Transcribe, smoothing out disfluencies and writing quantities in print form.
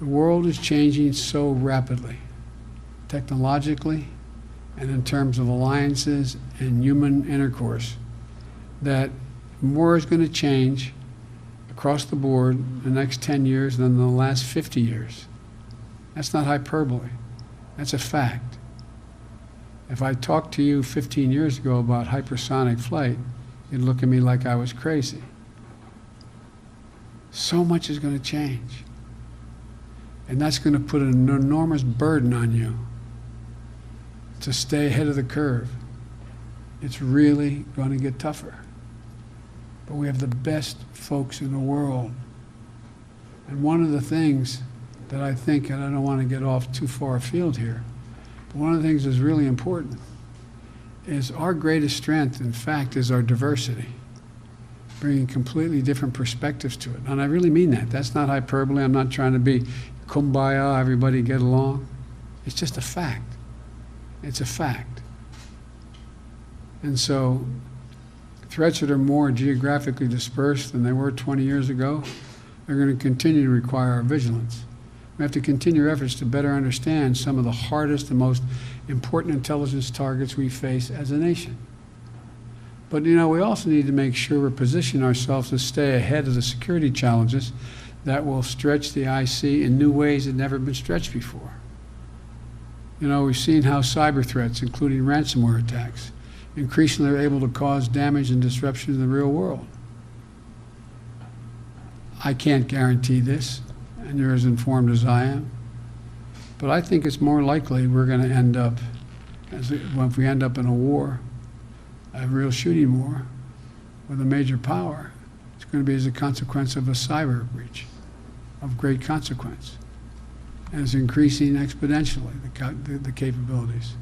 The world is changing so rapidly, technologically and in terms of alliances and human intercourse, that more is going to change across the board in the next 10 years than the last 50 years. That's not hyperbole. That's a fact. If I talked to you 15 years ago about hypersonic flight, you'd look at me like I was crazy. So much is going to change. And that's going to put an enormous burden on you to stay ahead of the curve. It's really going to get tougher. But we have the best folks in the world. And one of the things that I think, and I don't want to get off too far afield here, but one of the things that's really important is our greatest strength, in fact, is our diversity, bringing completely different perspectives to it. And I really mean that. That's not hyperbole. I'm not trying to be kumbaya, everybody get along. It's just a fact. It's a fact. And so threats that are more geographically dispersed than they were 20 years ago are going to continue to require our vigilance. We have to continue our efforts to better understand some of the hardest and most important intelligence targets we face as a nation. But, you know, we also need to make sure we're positioning ourselves to stay ahead of the security challenges that will stretch the IC in new ways that have never been stretched before. You know, we've seen how cyber threats, including ransomware attacks, increasingly are able to cause damage and disruption in the real world. I can't guarantee this, and you're as informed as I am, but I think it's more likely we're going to end up, if we end up in a war, a real shooting war with a major power, it's going to be as a consequence of a cyber breach of great consequence. And it's increasing exponentially, the capabilities.